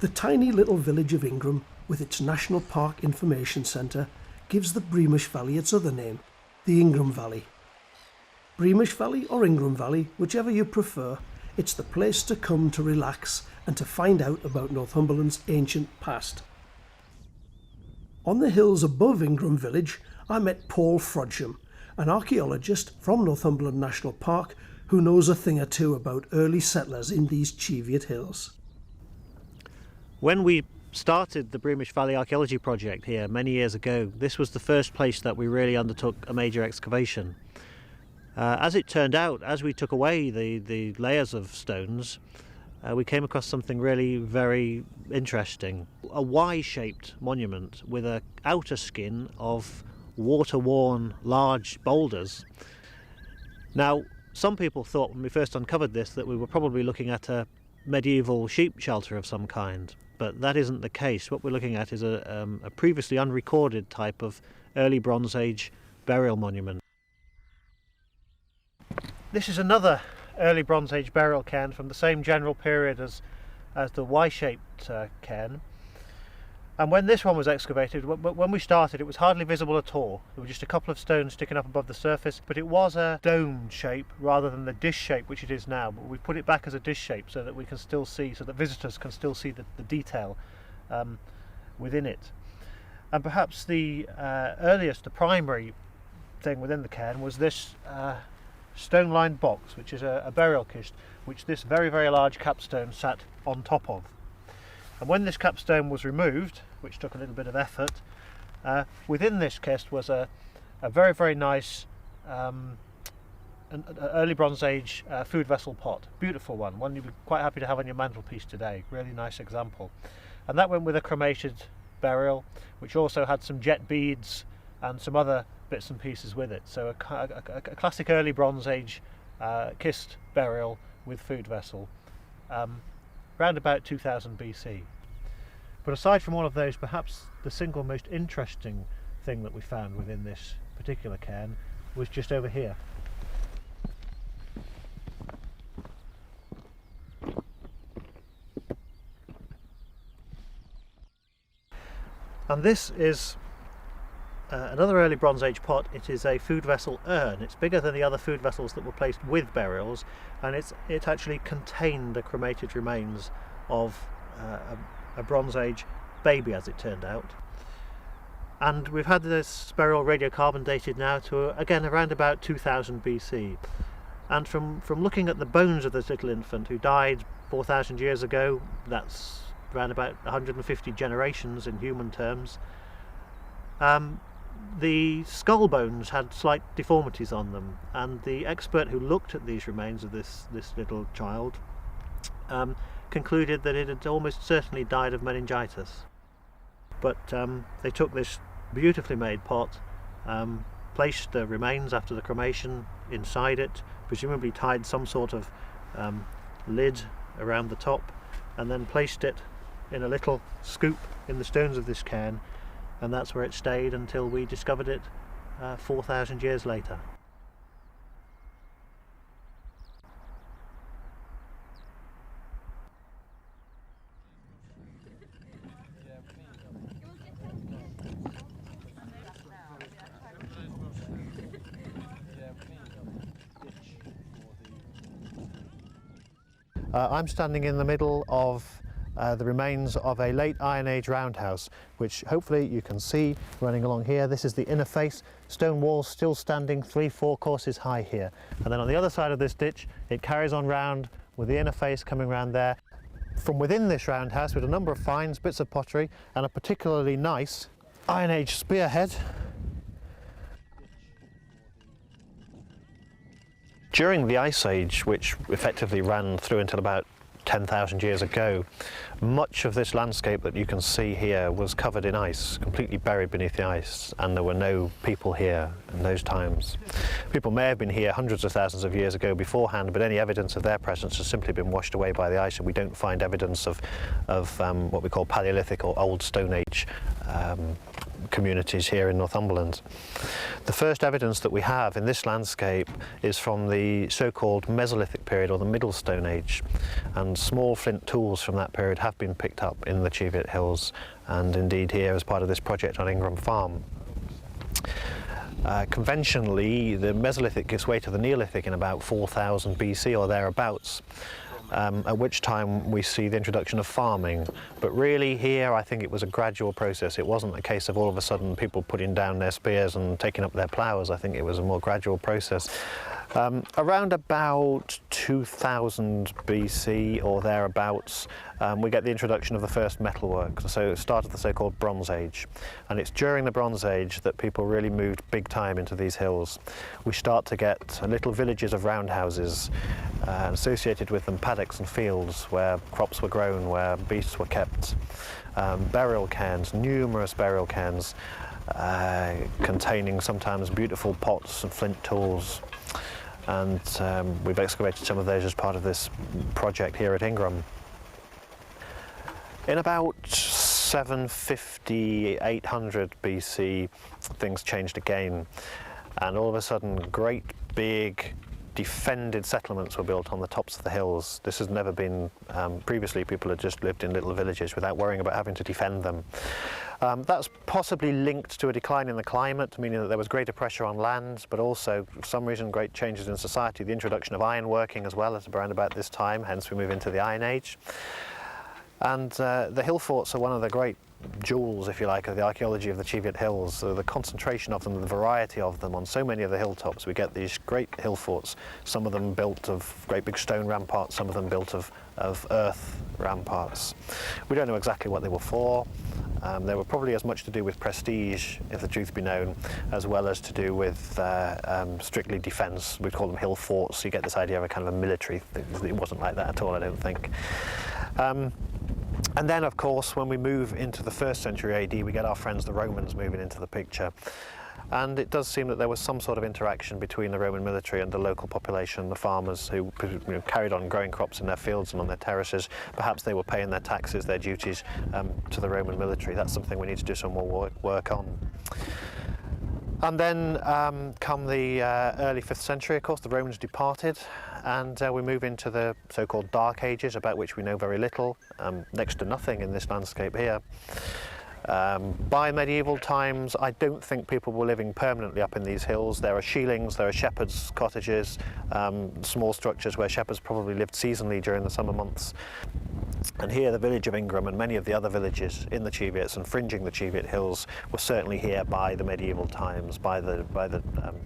The tiny little village of Ingram, with its National Park Information Centre, gives the Breamish Valley its other name, the Ingram Valley. Breamish Valley or Ingram Valley, whichever you prefer, it's the place to come to relax and to find out about Northumberland's ancient past. On the hills above Ingram village, I met Paul Frodsham, an archaeologist from Northumberland National Park who knows a thing or two about early settlers in these Cheviot hills. When we started the Breamish Valley Archaeology project here many years ago, this was the first place that we really undertook a major excavation. As it turned out, as we took away the layers of stones, we came across something really very interesting. A Y-shaped monument with an outer skin of water-worn large boulders. Now, some people thought when we first uncovered this that we were probably looking at a medieval sheep shelter of some kind, but that isn't the case. What we're looking at is a previously unrecorded type of early Bronze Age burial monument. This is another early Bronze Age burial cairn from the same general period as the Y-shaped cairn. And when this one was excavated, when we started, it was hardly visible at all. There were just a couple of stones sticking up above the surface, but it was a dome shape rather than the dish shape which it is now. But we've put it back as a dish shape so that we can still see, so that visitors can still see the detail within it. And perhaps the earliest, the primary thing within the cairn was this stone-lined box, which is a burial kist, which this very, very large capstone sat on top of. And when this capstone was removed, which took a little bit of effort, within this kist was a very, very nice an early Bronze Age food vessel pot. Beautiful one you'd be quite happy to have on your mantelpiece today. Really nice example. And that went with a cremated burial, which also had some jet beads and some other bits and pieces with it. So a classic early Bronze Age kist burial with food vessel, around about 2000 BC. But aside from all of those, perhaps the single most interesting thing that we found within this particular cairn was just over here. And this is another early Bronze Age pot. It is a food vessel urn. It's bigger than the other food vessels that were placed with burials, and it actually contained the cremated remains of a Bronze Age baby, as it turned out. And we've had this burial radiocarbon dated now to, again, around about 2000 BC. And from looking at the bones of this little infant who died 4,000 years ago, that's around about 150 generations in human terms, the skull bones had slight deformities on them, and the expert who looked at these remains of this little child concluded that it had almost certainly died of meningitis. But they took this beautifully made pot, placed the remains after the cremation inside it, presumably tied some sort of lid around the top, and then placed it in a little scoop in the stones of this cairn, and that's where it stayed until we discovered it 4,000 years later. I'm standing in the middle of the remains of a late Iron Age roundhouse, which hopefully you can see running along here. This is the inner face, stone walls still standing 3-4 courses high here. And then on the other side of this ditch, it carries on round with the inner face coming round there. From within this roundhouse, with a number of finds, bits of pottery, and a particularly nice Iron Age spearhead. During the Ice Age, which effectively ran through until about 10,000 years ago, much of this landscape that you can see here was covered in ice, completely buried beneath the ice, and there were no people here in those times. People may have been here hundreds of thousands of years ago beforehand, but any evidence of their presence has simply been washed away by the ice, and we don't find evidence of what we call Paleolithic or Old Stone Age communities here in Northumberland. The first evidence that we have in this landscape is from the so-called Mesolithic period, or the Middle Stone Age, and small flint tools from that period have been picked up in the Cheviot Hills, and indeed here as part of this project on Ingram Farm. Conventionally, the Mesolithic gives way to the Neolithic in about 4000 BC or thereabouts, at which time we see the introduction of farming. But really here I think it was a gradual process. It wasn't a case of all of a sudden people putting down their spears and taking up their ploughs. I think it was a more gradual process. Around about 2000 BC or thereabouts, we get the introduction of the first metalwork, so it started the so-called Bronze Age, and it's during the Bronze Age that people really moved big time into these hills. We start to get little villages of roundhouses, associated with them paddocks and fields where crops were grown, where beasts were kept, burial cairns, numerous burial cairns, containing sometimes beautiful pots and flint tools. And we've excavated some of those as part of this project here at Ingram. In about 750, 800 BC, things changed again, and all of a sudden great big defended settlements were built on the tops of the hills. This has never been, previously people had just lived in little villages without worrying about having to defend them. That's possibly linked to a decline in the climate, meaning that there was greater pressure on land, but also for some reason great changes in society, the introduction of ironworking as well as around about this time, hence we move into the Iron Age. And the hill forts are one of the great jewels, if you like, of the archaeology of the Cheviot Hills. So the concentration of them, the variety of them on so many of the hilltops, we get these great hill forts, some of them built of great big stone ramparts, some of them built of earth ramparts. We don't know exactly what they were for. They were probably as much to do with prestige, if the truth be known, as well as to do with strictly defence. We'd call them hill forts, so you get this idea of a kind of a military thing. It wasn't like that at all, I don't think. And then, of course, when we move into the 1st century AD, we get our friends the Romans moving into the picture. And it does seem that there was some sort of interaction between the Roman military and the local population, the farmers who carried on growing crops in their fields and on their terraces. Perhaps they were paying their taxes, their duties to the Roman military. That's something we need to do some more work on. And then come the early 5th century, of course, the Romans departed, and we move into the so-called Dark Ages, about which we know very little, next to nothing in this landscape here. By medieval times, I don't think people were living permanently up in these hills. There are shielings, there are shepherds' cottages, small structures where shepherds probably lived seasonally during the summer months. And here the village of Ingram and many of the other villages in the Cheviots and fringing the Cheviot Hills were certainly here by the medieval times, by the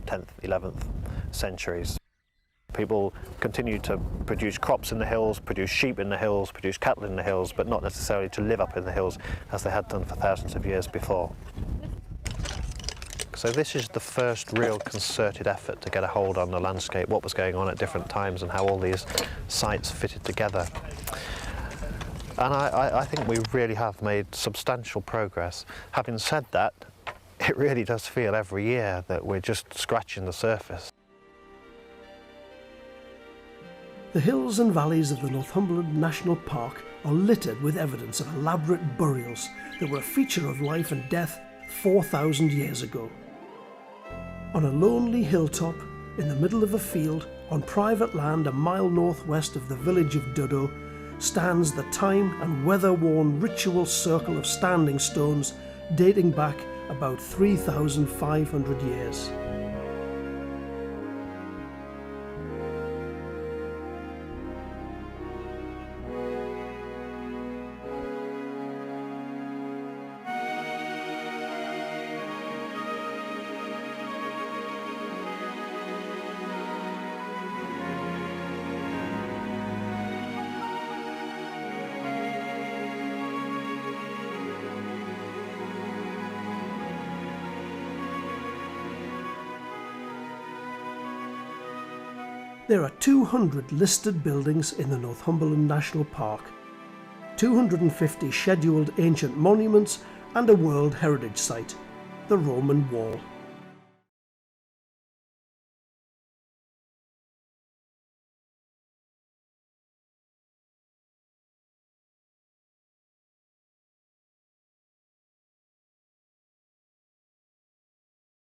10th, 11th centuries. People continued to produce crops in the hills, produce sheep in the hills, produce cattle in the hills, but not necessarily to live up in the hills as they had done for thousands of years before. So this is the first real concerted effort to get a hold on the landscape, what was going on at different times and how all these sites fitted together. And I think we really have made substantial progress. Having said that, it really does feel every year that we're just scratching the surface. The hills and valleys of the Northumberland National Park are littered with evidence of elaborate burials that were a feature of life and death 4,000 years ago. On a lonely hilltop, in the middle of a field, on private land a mile northwest of the village of Duddow, stands the time and weather-worn ritual circle of standing stones dating back about 3,500 years. There are 200 listed buildings in the Northumberland National Park, 250 scheduled ancient monuments and a World Heritage Site, the Roman Wall.